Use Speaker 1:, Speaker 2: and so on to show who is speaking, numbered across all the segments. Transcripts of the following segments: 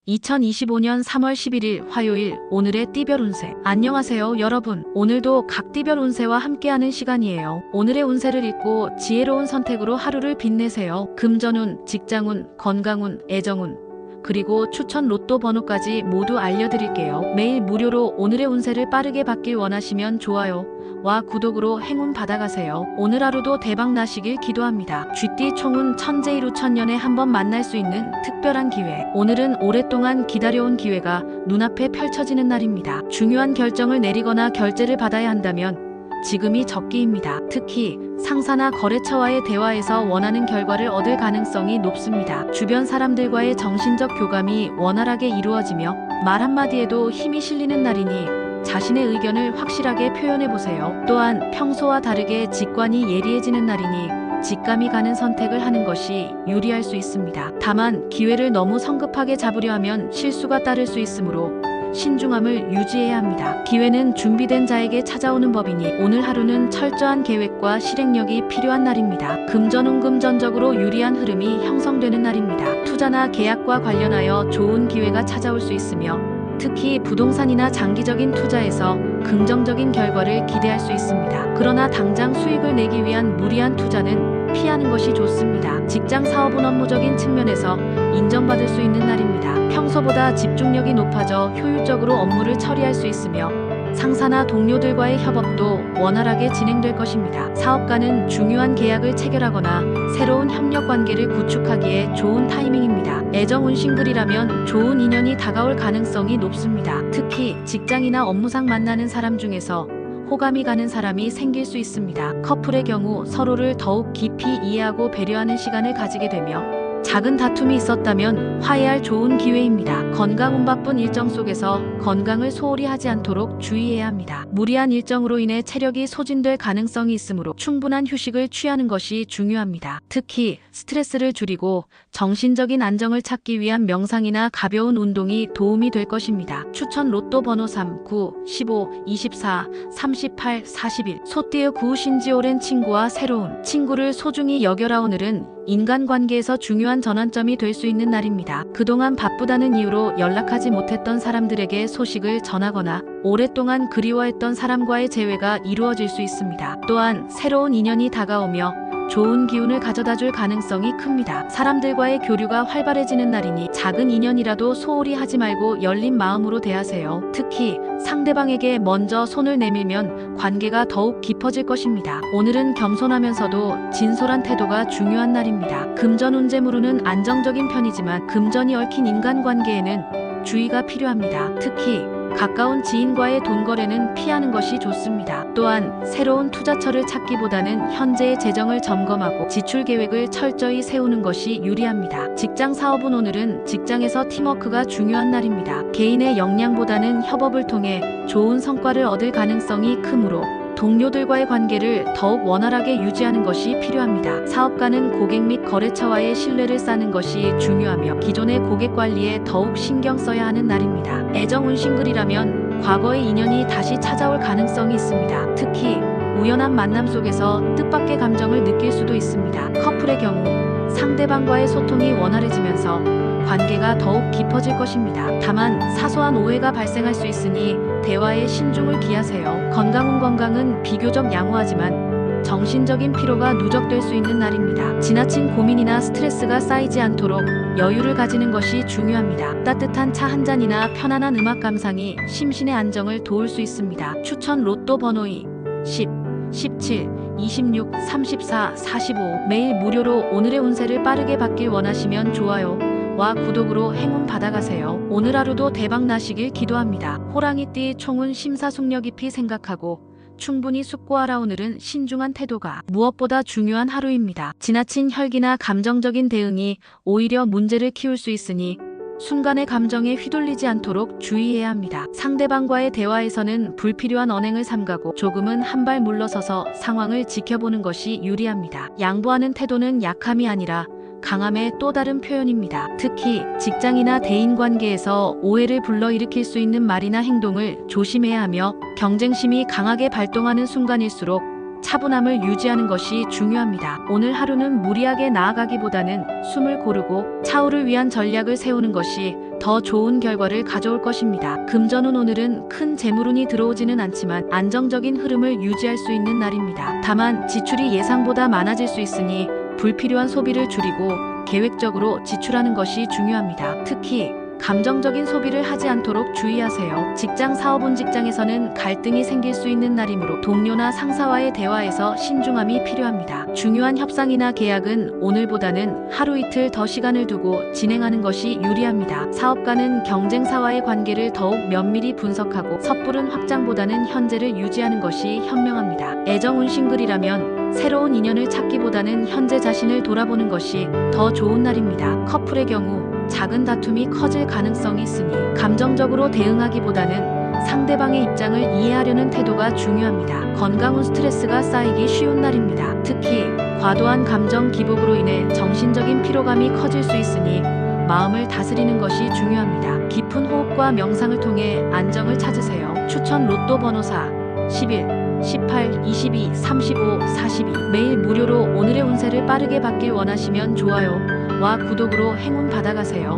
Speaker 1: 2025년 3월 11일 화요일 오늘의 띠별 운세. 안녕하세요 여러분. 오늘도 각 띠별 운세와 함께하는 시간이에요. 오늘의 운세를 읽고 지혜로운 선택으로 하루를 빛내세요. 금전운, 직장운, 건강운, 애정운, 그리고 추천 로또 번호까지 모두 알려드릴게요. 매일 무료로 오늘의 운세를 빠르게 받길 원하시면 좋아요와 구독으로 행운 받아가세요. 오늘 하루도 대박 나시길 기도합니다. 쥐띠 총운 천재일우 천년에 한번 만날 수 있는 특별한 기회. 오늘은 오랫동안 기다려온 기회가 눈앞에 펼쳐지는 날입니다. 중요한 결정을 내리거나 결제를 받아야 한다면 지금이 적기입니다. 특히 상사나 거래처와의 대화에서 원하는 결과를 얻을 가능성이 높습니다. 주변 사람들과의 정신적 교감이 원활하게 이루어지며 말 한마디에도 힘이 실리는 날이니 자신의 의견을 확실하게 표현해보세요. 또한 평소와 다르게 직관이 예리해지는 날이니 직감이 가는 선택을 하는 것이 유리할 수 있습니다. 다만 기회를 너무 성급하게 잡으려 하면 실수가 따를 수 있으므로 신중함을 유지해야 합니다. 기회는 준비된 자에게 찾아오는 법이니 오늘 하루는 철저한 계획과 실행력이 필요한 날입니다. 금전운 금전적으로 유리한 흐름이 형성되는 날입니다. 투자나 계약과 관련하여 좋은 기회가 찾아올 수 있으며 특히 부동산이나 장기적인 투자에서 긍정적인 결과를 기대할 수 있습니다. 그러나 당장 수익을 내기 위한 무리한 투자는 피하는 것이 좋습니다. 직장 사업은 업무적인 측면에서 인정받을 수 있는 날입니다. 평소보다 집중력이 높아져 효율적으로 업무를 처리할 수 있으며 상사나 동료들과의 협업도 원활하게 진행될 것입니다. 사업가는 중요한 계약을 체결하거나 새로운 협력 관계를 구축하기에 좋은 타이밍입니다. 애정 운싱글이라면 좋은 인연이 다가올 가능성이 높습니다. 특히 직장이나 업무상 만나는 사람 중에서 호감이 가는 사람이 생길 수 있습니다. 커플의 경우 서로를 더욱 깊이 이해하고 배려하는 시간을 가지게 되며 작은 다툼이 있었다면 화해할 좋은 기회입니다. 건강운 바쁜 일정 속에서 건강을 소홀히 하지 않도록 주의해야 합니다. 무리한 일정으로 인해 체력이 소진될 가능성이 있으므로 충분한 휴식을 취하는 것이 중요합니다. 특히 스트레스를 줄이고 정신적인 안정을 찾기 위한 명상이나 가벼운 운동이 도움이 될 것입니다. 추천 로또 번호 3, 9, 15, 24, 38, 41. 소띠의 구우신지 오랜 친구와 새로운 친구를 소중히 여겨라. 오늘은 인간관계에서 중요한 전환점이 될 수 있는 날입니다. 그동안 바쁘다는 이유로 연락하지 못했던 사람들에게 소식을 전하거나 오랫동안 그리워했던 사람과의 재회가 이루어질 수 있습니다. 또한 새로운 인연이 다가오며 좋은 기운을 가져다줄 가능성이 큽니다. 사람들과의 교류가 활발해지는 날이니 작은 인연이라도 소홀히 하지 말고 열린 마음으로 대하세요. 특히 상대방에게 먼저 손을 내밀면 관계가 더욱 깊어질 것입니다. 오늘은 겸손하면서도 진솔한 태도가 중요한 날입니다. 금전운 재물운은 안정적인 편이지만 금전이 얽힌 인간관계에는 주의가 필요합니다. 특히 가까운 지인과의 돈 거래는 피하는 것이 좋습니다. 또한 새로운 투자처를 찾기보다는 현재의 재정을 점검하고 지출 계획을 철저히 세우는 것이 유리합니다. 직장 사업은 오늘은 직장에서 팀워크가 중요한 날입니다. 개인의 역량보다는 협업을 통해 좋은 성과를 얻을 가능성이 크므로 동료들과의 관계를 더욱 원활하게 유지하는 것이 필요합니다. 사업가는 고객 및 거래처와의 신뢰를 쌓는 것이 중요하며 기존의 고객 관리에 더욱 신경 써야 하는 날입니다. 애정 운싱글이라면 과거의 인연이 다시 찾아올 가능성이 있습니다. 특히 우연한 만남 속에서 뜻밖의 감정을 느낄 수도 있습니다. 커플의 경우 상대방과의 소통이 원활해지면서 관계가 더욱 깊어질 것입니다. 다만 사소한 오해가 발생할 수 있으니 대화에 신중을 기하세요. 건강은 비교적 양호하지만 정신적인 피로가 누적될 수 있는 날입니다. 지나친 고민이나 스트레스가 쌓이지 않도록 여유를 가지는 것이 중요합니다. 따뜻한 차 한 잔이나 편안한 음악 감상이 심신의 안정을 도울 수 있습니다. 추천 로또 번호 2, 10, 17, 26, 34, 45. 매일 무료로 오늘의 운세를 빠르게 받길 원하시면 좋아요와 구독으로 행운 받아가세요. 오늘 하루도 대박 나시길 기도합니다. 호랑이띠 총은 심사숙녀 깊이 생각하고 충분히 숙고하라. 오늘은 신중한 태도가 무엇보다 중요한 하루입니다. 지나친 혈기나 감정적인 대응이 오히려 문제를 키울 수 있으니 순간의 감정에 휘둘리지 않도록 주의해야 합니다. 상대방과의 대화에서는 불필요한 언행을 삼가고 조금은 한 발 물러서서 상황을 지켜보는 것이 유리합니다. 양보하는 태도는 약함이 아니라 강함의 또 다른 표현입니다. 특히 직장이나 대인관계에서 오해를 불러일으킬 수 있는 말이나 행동을 조심해야 하며 경쟁심이 강하게 발동하는 순간일수록 차분함을 유지하는 것이 중요합니다. 오늘 하루는 무리하게 나아가기보다는 숨을 고르고 차후를 위한 전략을 세우는 것이 더 좋은 결과를 가져올 것입니다. 금전운 오늘은 큰 재물운이 들어오지는 않지만 안정적인 흐름을 유지할 수 있는 날입니다. 다만 지출이 예상보다 많아질 수 있으니 불필요한 소비를 줄이고 계획적으로 지출하는 것이 중요합니다. 특히 감정적인 소비를 하지 않도록 주의하세요. 직장 사업운 직장에서는 갈등이 생길 수 있는 날이므로 동료나 상사와의 대화에서 신중함이 필요합니다. 중요한 협상이나 계약은 오늘보다는 하루 이틀 더 시간을 두고 진행하는 것이 유리합니다. 사업가는 경쟁사와의 관계를 더욱 면밀히 분석하고 섣부른 확장보다는 현재를 유지하는 것이 현명합니다. 애정운 싱글이라면 새로운 인연을 찾기보다는 현재 자신을 돌아보는 것이 더 좋은 날입니다. 커플의 경우 작은 다툼이 커질 가능성이 있으니 감정적으로 대응하기보다는 상대방의 입장을 이해하려는 태도가 중요합니다. 건강운 스트레스가 쌓이기 쉬운 날입니다. 특히 과도한 감정 기복으로 인해 정신적인 피로감이 커질 수 있으니 마음을 다스리는 것이 중요합니다. 깊은 호흡과 명상을 통해 안정을 찾으세요. 추천 로또 번호 4, 11, 18, 22, 35, 42 매일 무료로 오늘의 운세를 빠르게 받길 원하시면 좋아요와 구독으로 행운 받아가세요.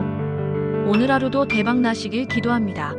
Speaker 1: 오늘 하루도 대박 나시길 기도합니다.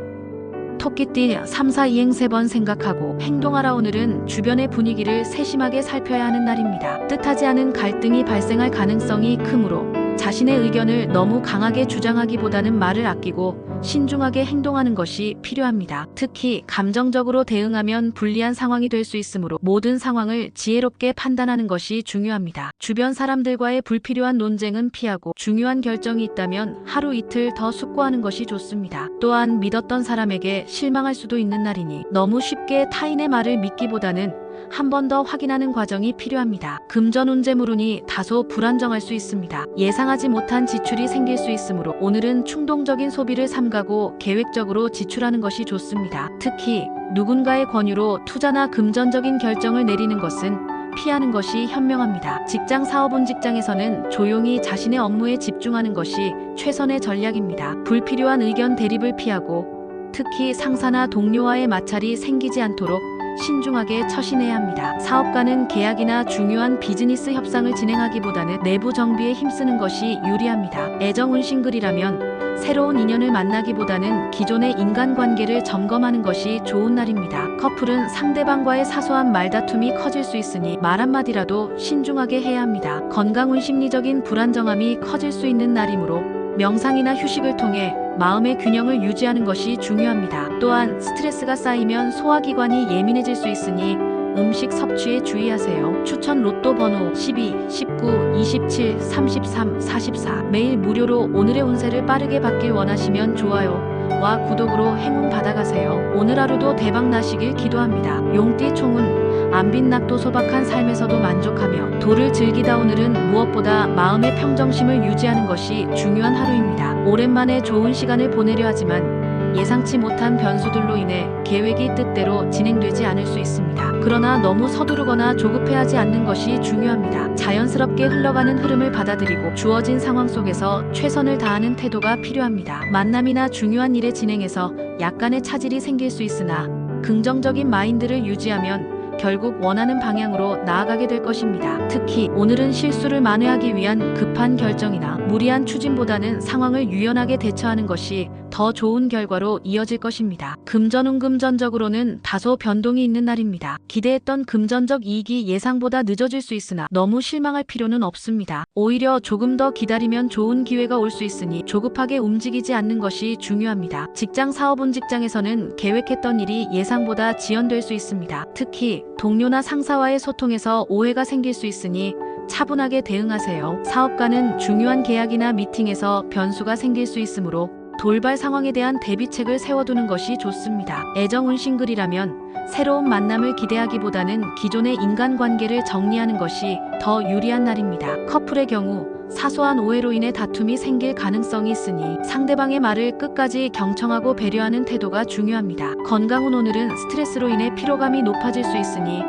Speaker 1: 토끼띠 3, 4, 이행 3번 생각하고 행동하라. 오늘은 주변의 분위기를 세심하게 살펴야 하는 날입니다. 뜻하지 않은 갈등이 발생할 가능성이 크므로 자신의 의견을 너무 강하게 주장하기보다는 말을 아끼고 신중하게 행동하는 것이 필요합니다. 특히 감정적으로 대응하면 불리한 상황이 될 수 있으므로 모든 상황을 지혜롭게 판단하는 것이 중요합니다. 주변 사람들과의 불필요한 논쟁은 피하고 중요한 결정이 있다면 하루 이틀 더 숙고하는 것이 좋습니다. 또한 믿었던 사람에게 실망할 수도 있는 날이니 너무 쉽게 타인의 말을 믿기보다는 한 번 더 확인하는 과정이 필요합니다. 금전운 재물운이 다소 불안정할 수 있습니다. 예상하지 못한 지출이 생길 수 있으므로 오늘은 충동적인 소비를 삼가고 계획적으로 지출하는 것이 좋습니다. 특히 누군가의 권유로 투자나 금전적인 결정을 내리는 것은 피하는 것이 현명합니다. 직장 사업운 직장에서는 조용히 자신의 업무에 집중하는 것이 최선의 전략입니다. 불필요한 의견 대립을 피하고 특히 상사나 동료와의 마찰이 생기지 않도록 신중하게 처신해야 합니다. 사업가는 계약이나 중요한 비즈니스 협상을 진행하기보다는 내부 정비에 힘쓰는 것이 유리합니다. 애정운 싱글이라면 새로운 인연을 만나기보다는 기존의 인간관계를 점검하는 것이 좋은 날입니다. 커플은 상대방과의 사소한 말다툼이 커질 수 있으니 말 한마디라도 신중하게 해야 합니다. 건강운 심리적인 불안정함이 커질 수 있는 날이므로 명상이나 휴식을 통해 마음의 균형을 유지하는 것이 중요합니다. 또한 스트레스가 쌓이면 소화기관이 예민해질 수 있으니 음식 섭취에 주의하세요. 추천 로또 번호 12, 19, 27, 33, 44 매일 무료로 오늘의 운세를 빠르게 받길 원하시면 좋아요와 구독으로 행운 받아가세요. 오늘 하루도 대박 나시길 기도합니다. 용띠 총은 안빈낙도 소박한 삶에서도 만족하며 도를 즐기다. 오늘은 무엇보다 마음의 평정심을 유지하는 것이 중요한 하루입니다. 오랜만에 좋은 시간을 보내려 하지만 예상치 못한 변수들로 인해 계획이 뜻대로 진행되지 않을 수 있습니다. 그러나 너무 서두르거나 조급해하지 않는 것이 중요합니다. 자연스럽게 흘러가는 흐름을 받아들이고 주어진 상황 속에서 최선을 다하는 태도가 필요합니다. 만남이나 중요한 일의 진행에서 약간의 차질이 생길 수 있으나 긍정적인 마인드를 유지하면 결국 원하는 방향으로 나아가게 될 것입니다. 특히 오늘은 실수를 만회하기 위한 급한 결정이나 무리한 추진보다는 상황을 유연하게 대처하는 것이 더 좋은 결과로 이어질 것입니다. 금전운 금전적으로는 다소 변동이 있는 날입니다. 기대했던 금전적 이익이 예상보다 늦어질 수 있으나 너무 실망할 필요는 없습니다. 오히려 조금 더 기다리면 좋은 기회가 올 수 있으니 조급하게 움직이지 않는 것이 중요합니다. 직장 사업운 직장에서는 계획했던 일이 예상보다 지연될 수 있습니다. 특히 동료나 상사와의 소통에서 오해가 생길 수 있으니 차분하게 대응하세요. 사업가는 중요한 계약이나 미팅에서 변수가 생길 수 있으므로 돌발 상황에 대한 대비책을 세워두는 것이 좋습니다. 애정운 싱글이라면 새로운 만남을 기대하기보다는 기존의 인간관계를 정리하는 것이 더 유리한 날입니다. 커플의 경우 사소한 오해로 인해 다툼이 생길 가능성이 있으니 상대방의 말을 끝까지 경청하고 배려하는 태도가 중요합니다. 건강운 오늘은 스트레스로 인해 피로감이 높아질 수 있으니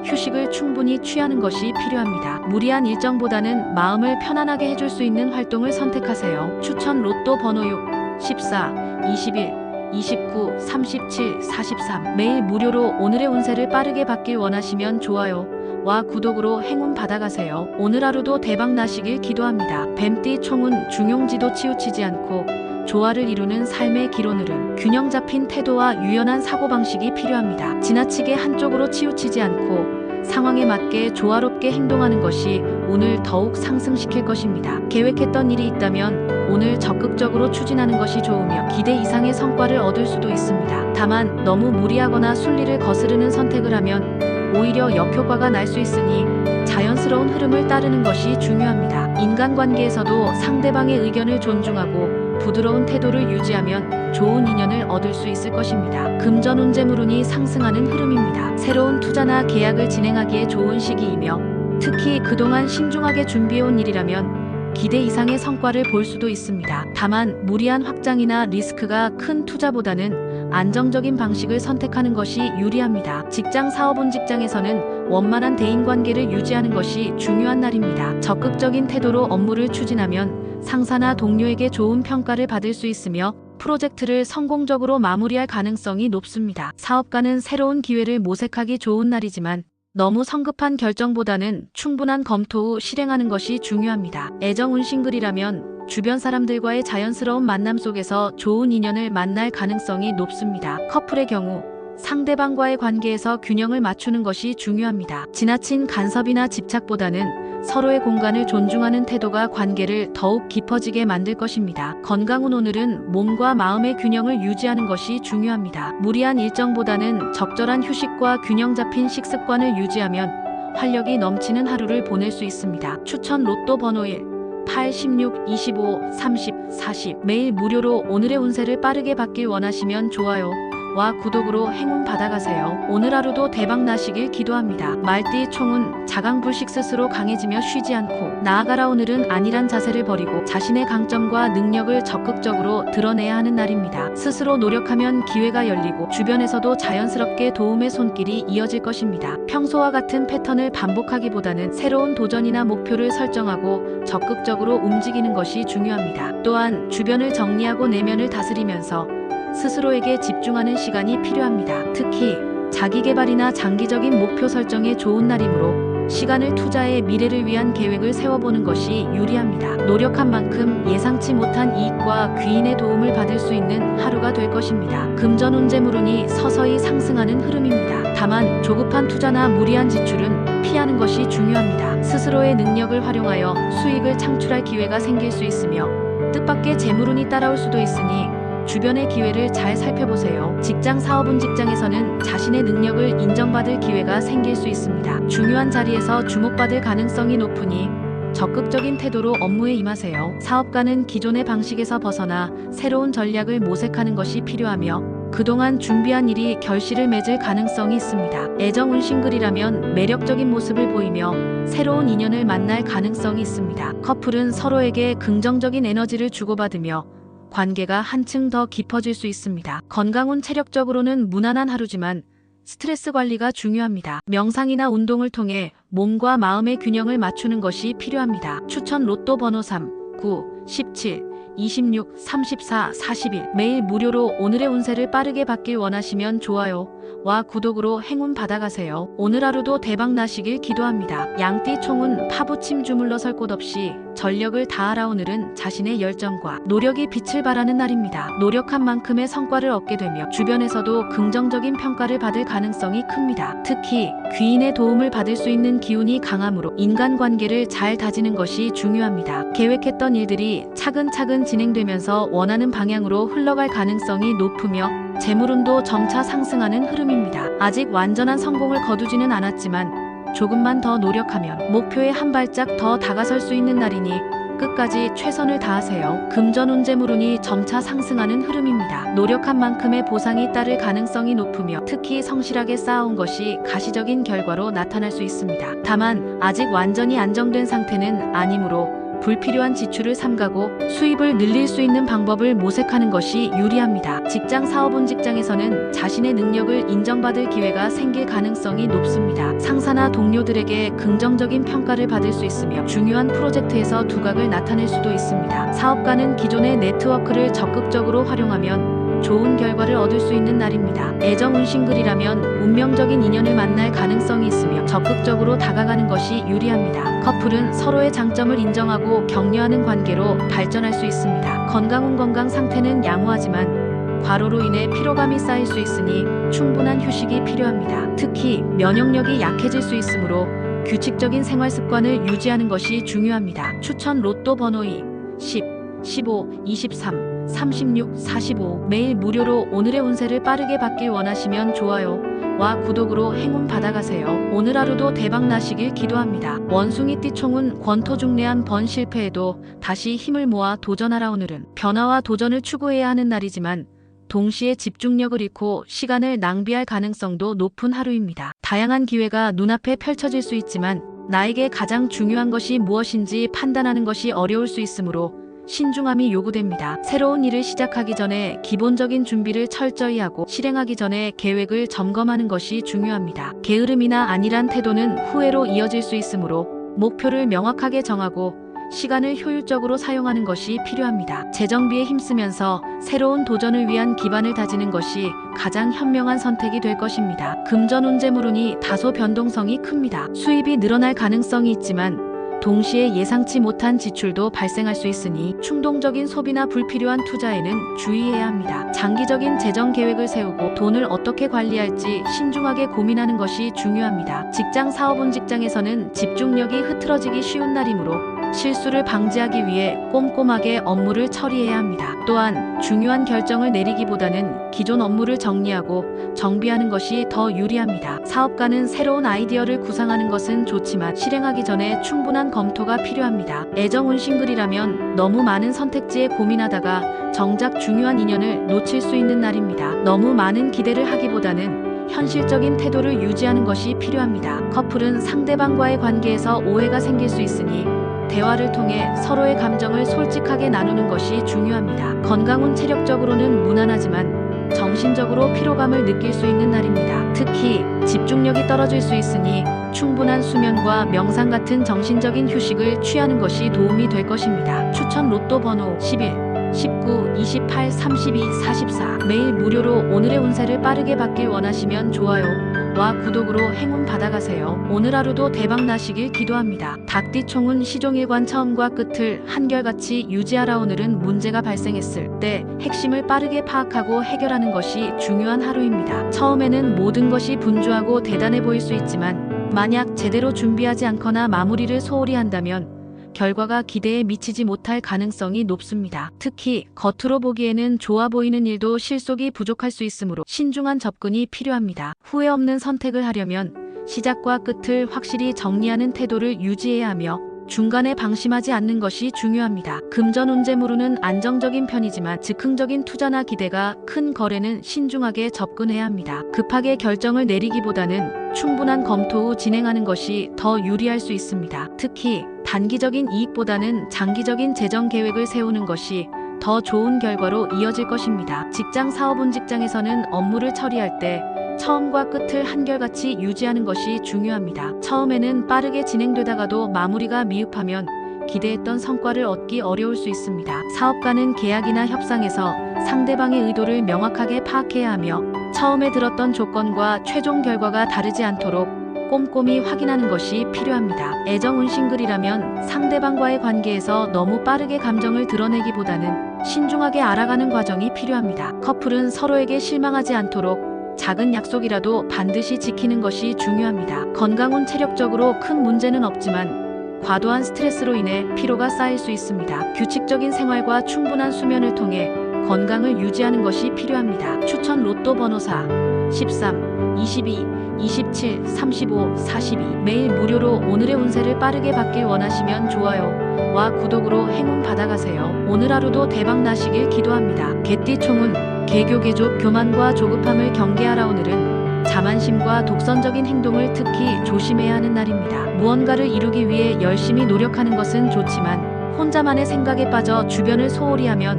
Speaker 1: 휴식을 충분히 취하는 것이 필요합니다. 무리한 일정보다는 마음을 편안하게 해줄 수 있는 활동을 선택하세요. 추천 로또 번호 6, 14, 21, 29, 37, 43 매일 무료로 오늘의 운세를 빠르게 받길 원하시면 좋아요와 구독으로 행운 받아가세요. 오늘 하루도 대박 나시길 기도합니다. 뱀띠 총은 중용지도 치우치지 않고 조화를 이루는 삶의 기론을은 균형 잡힌 태도와 유연한 사고방식이 필요합니다. 지나치게 한쪽으로 치우치지 않고 상황에 맞게 조화롭게 행동하는 것이 운을 더욱 상승시킬 것입니다. 계획했던 일이 있다면 오늘 적극적으로 추진하는 것이 좋으며 기대 이상의 성과를 얻을 수도 있습니다. 다만 너무 무리하거나 순리를 거스르는 선택을 하면 오히려 역효과가 날 수 있으니 자연스러운 흐름을 따르는 것이 중요합니다. 인간관계에서도 상대방의 의견을 존중하고 부드러운 태도를 유지하면 좋은 인연을 얻을 수 있을 것입니다. 금전운재물운이 상승하는 흐름입니다. 새로운 투자나 계약을 진행하기에 좋은 시기이며 특히 그동안 신중하게 준비해온 일이라면 기대 이상의 성과를 볼 수도 있습니다. 다만 무리한 확장이나 리스크가 큰 투자보다는 안정적인 방식을 선택하는 것이 유리합니다. 직장 사업운 직장에서는 원만한 대인관계를 유지하는 것이 중요한 날입니다. 적극적인 태도로 업무를 추진하면 상사나 동료에게 좋은 평가를 받을 수 있으며 프로젝트를 성공적으로 마무리할 가능성이 높습니다. 사업가는 새로운 기회를 모색하기 좋은 날이지만 너무 성급한 결정보다는 충분한 검토 후 실행하는 것이 중요합니다. 애정운신글이라면 주변 사람들과의 자연스러운 만남 속에서 좋은 인연을 만날 가능성이 높습니다. 커플의 경우 상대방과의 관계에서 균형을 맞추는 것이 중요합니다. 지나친 간섭이나 집착보다는 서로의 공간을 존중하는 태도가 관계를 더욱 깊어지게 만들 것입니다. 건강운 오늘은 몸과 마음의 균형을 유지하는 것이 중요합니다. 무리한 일정보다는 적절한 휴식과 균형 잡힌 식습관을 유지하면 활력이 넘치는 하루를 보낼 수 있습니다. 추천 로또 번호 1, 8, 16, 25, 30, 40 매일 무료로 오늘의 운세를 빠르게 받길 원하시면 좋아요와 구독으로 행운 받아가세요. 오늘 하루도 대박 나시길 기도합니다. 말띠 총은 자강불식 스스로 강해지며 쉬지 않고 나아가라. 오늘은 안일한 자세를 버리고 자신의 강점과 능력을 적극적으로 드러내야 하는 날입니다. 스스로 노력하면 기회가 열리고 주변에서도 자연스럽게 도움의 손길이 이어질 것입니다. 평소와 같은 패턴을 반복하기보다는 새로운 도전이나 목표를 설정하고 적극적으로 움직이는 것이 중요합니다. 또한 주변을 정리하고 내면을 다스리면서 스스로에게 집중하는 시간이 필요합니다. 특히 자기개발이나 장기적인 목표 설정에 좋은 날이므로 시간을 투자해 미래를 위한 계획을 세워보는 것이 유리합니다. 노력한 만큼 예상치 못한 이익과 귀인의 도움을 받을 수 있는 하루가 될 것입니다. 금전운재물운이 서서히 상승하는 흐름입니다. 다만 조급한 투자나 무리한 지출은 피하는 것이 중요합니다. 스스로의 능력을 활용하여 수익을 창출할 기회가 생길 수 있으며 뜻밖의 재물운이 따라올 수도 있으니 주변의 기회를 잘 살펴보세요. 직장 사업운 직장에서는 자신의 능력을 인정받을 기회가 생길 수 있습니다. 중요한 자리에서 주목받을 가능성이 높으니 적극적인 태도로 업무에 임하세요. 사업가는 기존의 방식에서 벗어나 새로운 전략을 모색하는 것이 필요하며 그동안 준비한 일이 결실을 맺을 가능성이 있습니다. 애정운신글이라면 매력적인 모습을 보이며 새로운 인연을 만날 가능성이 있습니다. 커플은 서로에게 긍정적인 에너지를 주고받으며 관계가 한층 더 깊어질 수 있습니다. 건강운 체력적으로는 무난한 하루지만 스트레스 관리가 중요합니다. 명상이나 운동을 통해 몸과 마음의 균형을 맞추는 것이 필요합니다. 추천 로또 번호 3, 9, 17, 26, 34, 41 매일 무료로 오늘의 운세를 빠르게 받길 원하시면 좋아요와 구독으로 행운 받아가세요. 오늘 하루도 대박 나시길 기도합니다. 양띠 총은 파부침 주물러 설 곳 없이 전력을 다하라. 오늘은 자신의 열정과 노력이 빛을 발하는 날입니다. 노력한 만큼의 성과를 얻게 되며 주변에서도 긍정적인 평가를 받을 가능성이 큽니다. 특히 귀인의 도움을 받을 수 있는 기운이 강하므로 인간관계를 잘 다지는 것이 중요합니다. 계획했던 일들이 차근차근 진행되면서 원하는 방향으로 흘러갈 가능성이 높으며 재물운도 점차 상승하는 흐름입니다. 아직 완전한 성공을 거두지는 않았지만 조금만 더 노력하면 목표에 한 발짝 더 다가설 수 있는 날이니 끝까지 최선을 다하세요. 금전운재물운이 점차 상승하는 흐름입니다. 노력한 만큼의 보상이 따를 가능성이 높으며 특히 성실하게 쌓아온 것이 가시적인 결과로 나타날 수 있습니다. 다만 아직 완전히 안정된 상태는 아니므로 불필요한 지출을 삼가고 수입을 늘릴 수 있는 방법을 모색하는 것이 유리합니다. 직장 사업운 직장에서는 자신의 능력을 인정받을 기회가 생길 가능성이 높습니다. 상사나 동료들에게 긍정적인 평가를 받을 수 있으며 중요한 프로젝트에서 두각을 나타낼 수도 있습니다. 사업가는 기존의 네트워크를 적극적으로 활용하면 좋은 결과를 얻을 수 있는 날입니다. 애정 운신글이라면 운명적인 인연을 만날 가능성이 있으며 적극적으로 다가가는 것이 유리합니다. 커플은 서로의 장점을 인정하고 격려하는 관계로 발전할 수 있습니다. 건강 상태는 양호하지만 과로로 인해 피로감이 쌓일 수 있으니 충분한 휴식이 필요합니다. 특히 면역력이 약해질 수 있으므로 규칙적인 생활 습관을 유지하는 것이 중요합니다. 추천 로또 번호 2, 10, 15, 23, 36, 45 매일 무료로 오늘의 운세를 빠르게 받길 원하시면 좋아요와 구독으로 행운 받아가세요. 오늘 하루도 대박 나시길 기도합니다. 원숭이 띠총은 권토중래한 번 실패해도 다시 힘을 모아 도전하라. 오늘은 변화와 도전을 추구해야 하는 날이지만 동시에 집중력을 잃고 시간을 낭비할 가능성도 높은 하루입니다. 다양한 기회가 눈앞에 펼쳐질 수 있지만 나에게 가장 중요한 것이 무엇인지 판단하는 것이 어려울 수 있으므로 신중함이 요구됩니다. 새로운 일을 시작하기 전에 기본적인 준비를 철저히 하고 실행하기 전에 계획을 점검하는 것이 중요합니다. 게으름이나 안일한 태도는 후회로 이어질 수 있으므로 목표를 명확하게 정하고 시간을 효율적으로 사용하는 것이 필요합니다. 재정비에 힘쓰면서 새로운 도전을 위한 기반을 다지는 것이 가장 현명한 선택이 될 것입니다. 금전 운재물운이 다소 변동성이 큽니다. 수입이 늘어날 가능성이 있지만 동시에 예상치 못한 지출도 발생할 수 있으니 충동적인 소비나 불필요한 투자에는 주의해야 합니다. 장기적인 재정 계획을 세우고 돈을 어떻게 관리할지 신중하게 고민하는 것이 중요합니다. 직장에서는 집중력이 흐트러지기 쉬운 날이므로 실수를 방지하기 위해 꼼꼼하게 업무를 처리해야 합니다. 또한 중요한 결정을 내리기보다는 기존 업무를 정리하고 정비하는 것이 더 유리합니다. 사업가는 새로운 아이디어를 구상하는 것은 좋지만 실행하기 전에 충분한 검토가 필요합니다. 애정 운신글이라면 너무 많은 선택지에 고민하다가 정작 중요한 인연을 놓칠 수 있는 날입니다. 너무 많은 기대를 하기보다는 현실적인 태도를 유지하는 것이 필요합니다. 커플은 상대방과의 관계에서 오해가 생길 수 있으니 대화를 통해 서로의 감정을 솔직하게 나누는 것이 중요합니다. 건강운 체력적으로는 무난하지만 정신적으로 피로감을 느낄 수 있는 날입니다. 특히 집중력이 떨어질 수 있으니 충분한 수면과 명상 같은 정신적인 휴식을 취하는 것이 도움이 될 것입니다. 추천 로또 번호 11, 19, 28, 32, 44 매일 무료로 오늘의 운세를 빠르게 받길 원하시면 좋아요와 구독으로 행운 받아가세요. 오늘 하루도 대박 나시길 기도합니다. 닭띠총은 시종일관 처음과 끝을 한결같이 유지하라. 오늘은 문제가 발생했을 때 핵심을 빠르게 파악하고 해결하는 것이 중요한 하루입니다. 처음에는 모든 것이 분주하고 대단해 보일 수 있지만 만약 제대로 준비하지 않거나 마무리를 소홀히 한다면 결과가 기대에 미치지 못할 가능성이 높습니다. 특히 겉으로 보기에는 좋아 보이는 일도 실속이 부족할 수 있으므로 신중한 접근이 필요합니다. 후회 없는 선택을 하려면 시작과 끝을 확실히 정리하는 태도를 유지해야 하며 중간에 방심하지 않는 것이 중요합니다. 금전 운재물운은 안정적인 편이지만 즉흥적인 투자나 기대가 큰 거래는 신중하게 접근해야 합니다. 급하게 결정을 내리기보다는 충분한 검토 후 진행하는 것이 더 유리할 수 있습니다. 특히 단기적인 이익보다는 장기적인 재정 계획을 세우는 것이 더 좋은 결과로 이어질 것입니다. 직장에서는 업무를 처리할 때 처음과 끝을 한결같이 유지하는 것이 중요합니다. 처음에는 빠르게 진행되다가도 마무리가 미흡하면 기대했던 성과를 얻기 어려울 수 있습니다. 사업가는 계약이나 협상에서 상대방의 의도를 명확하게 파악해야 하며 처음에 들었던 조건과 최종 결과가 다르지 않도록 꼼꼼히 확인하는 것이 필요합니다. 애정 운신글이라면 상대방과의 관계에서 너무 빠르게 감정을 드러내기보다는 신중하게 알아가는 과정이 필요합니다. 커플은 서로에게 실망하지 않도록 작은 약속이라도 반드시 지키는 것이 중요합니다. 건강운 체력적으로 큰 문제는 없지만 과도한 스트레스로 인해 피로가 쌓일 수 있습니다. 규칙적인 생활과 충분한 수면을 통해 건강을 유지하는 것이 필요합니다. 추천 로또 번호 4, 13, 22, 27, 35, 42 매일 무료로 오늘의 운세를 빠르게 받길 원하시면 좋아요와 구독으로 행운 받아가세요. 오늘 하루도 대박 나시길 기도합니다. 개띠총은 개교 개족 교만과 조급함을 경계하라. 오늘은 자만심과 독선적인 행동을 특히 조심해야 하는 날입니다. 무언가를 이루기 위해 열심히 노력하는 것은 좋지만 혼자만의 생각에 빠져 주변을 소홀히 하면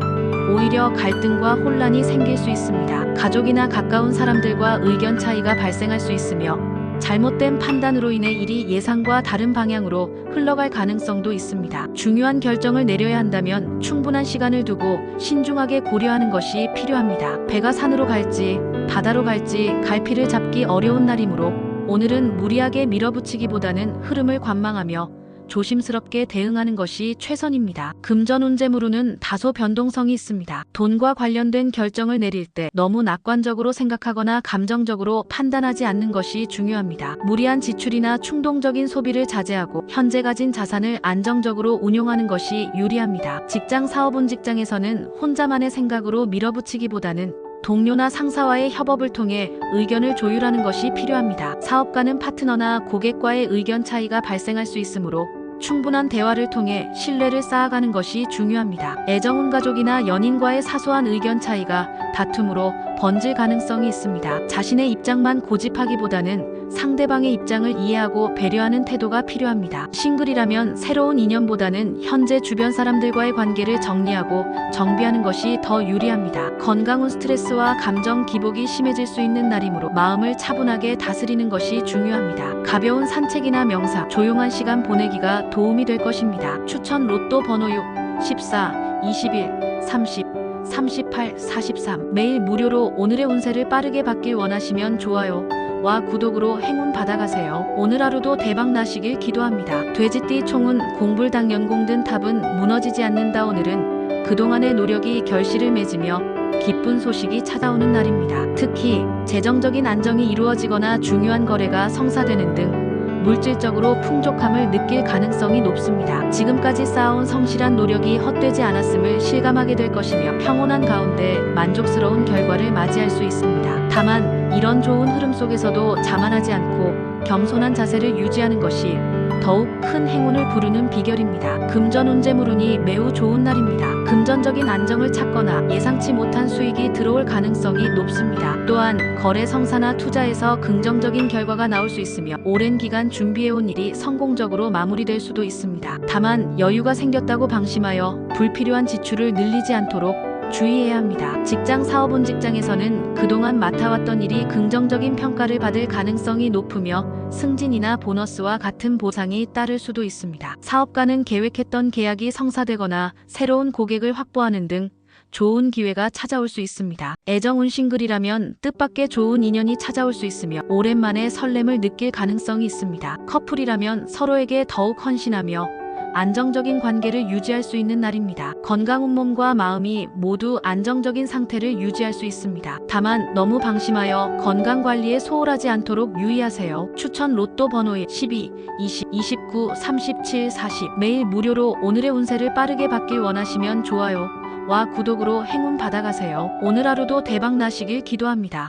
Speaker 1: 오히려 갈등과 혼란이 생길 수 있습니다. 가족이나 가까운 사람들과 의견 차이가 발생할 수 있으며 잘못된 판단으로 인해 일이 예상과 다른 방향으로 흘러갈 가능성도 있습니다. 중요한 결정을 내려야 한다면 충분한 시간을 두고 신중하게 고려하는 것이 필요합니다. 배가 산으로 갈지 바다로 갈지 갈피를 잡기 어려운 날이므로 오늘은 무리하게 밀어붙이기보다는 흐름을 관망하며 조심스럽게 대응하는 것이 최선입니다. 금전운재무로는 다소 변동성이 있습니다. 돈과 관련된 결정을 내릴 때 너무 낙관적으로 생각하거나 감정적으로 판단하지 않는 것이 중요합니다. 무리한 지출이나 충동적인 소비를 자제하고 현재 가진 자산을 안정적으로 운용하는 것이 유리합니다. 직장 사업운 직장에서는 혼자만의 생각으로 밀어붙이기보다는 동료나 상사와의 협업을 통해 의견을 조율하는 것이 필요합니다. 사업가는 파트너나 고객과의 의견 차이가 발생할 수 있으므로 충분한 대화를 통해 신뢰를 쌓아가는 것이 중요합니다. 애정운 가족이나 연인과의 사소한 의견 차이가 다툼으로 번질 가능성이 있습니다. 자신의 입장만 고집하기보다는 상대방의 입장을 이해하고 배려하는 태도가 필요합니다. 싱글이라면 새로운 인연보다는 현재 주변 사람들과의 관계를 정리하고 정비하는 것이 더 유리합니다. 건강운 스트레스와 감정 기복이 심해질 수 있는 날이므로 마음을 차분하게 다스리는 것이 중요합니다. 가벼운 산책이나 명상, 조용한 시간 보내기가 도움이 될 것입니다. 추천 로또 번호 6, 14, 21, 30, 38, 43. 매일 무료로 오늘의 운세를 빠르게 받길 원하시면 좋아요와 구독으로 행운 받아가세요. 오늘 하루도 대박 나시길 기도합니다. 돼지띠 총은 공불당연공 든 탑은 무너지지 않는다. 오늘은 그동안의 노력이 결실을 맺으며 기쁜 소식이 찾아오는 날입니다. 특히 재정적인 안정이 이루어지거나 중요한 거래가 성사되는 등 물질적으로 풍족함을 느낄 가능성이 높습니다. 지금까지 쌓아온 성실한 노력이 헛되지 않았음을 실감하게 될 것이며 평온한 가운데 만족스러운 결과를 맞이할 수 있습니다. 다만 이런 좋은 흐름 속에서도 자만하지 않고 겸손한 자세를 유지하는 것이 더욱 큰 행운을 부르는 비결입니다. 금전운재물운이 매우 좋은 날입니다. 금전적인 안정을 찾거나 예상치 못한 수익이 들어올 가능성이 높습니다. 또한 거래 성사나 투자에서 긍정적인 결과가 나올 수 있으며 오랜 기간 준비해온 일이 성공적으로 마무리될 수도 있습니다. 다만 여유가 생겼다고 방심하여 불필요한 지출을 늘리지 않도록 주의해야 합니다. 직장 사업운 직장에서는 그동안 맡아왔던 일이 긍정적인 평가를 받을 가능성이 높으며 승진이나 보너스와 같은 보상이 따를 수도 있습니다. 사업가는 계획했던 계약이 성사되거나 새로운 고객을 확보하는 등 좋은 기회가 찾아올 수 있습니다. 애정운 싱글이라면 뜻밖의 좋은 인연이 찾아올 수 있으며 오랜만에 설렘을 느낄 가능성이 있습니다. 커플이라면 서로에게 더욱 헌신하며 안정적인 관계를 유지할 수 있는 날입니다. 건강운 몸과 마음이 모두 안정적인 상태를 유지할 수 있습니다. 다만 너무 방심하여 건강관리에 소홀하지 않도록 유의하세요. 추천 로또 번호 12, 20, 29, 37, 40. 매일 무료로 오늘의 운세를 빠르게 받길 원하시면 좋아요와 구독으로 행운 받아가세요. 오늘 하루도 대박 나시길 기도합니다.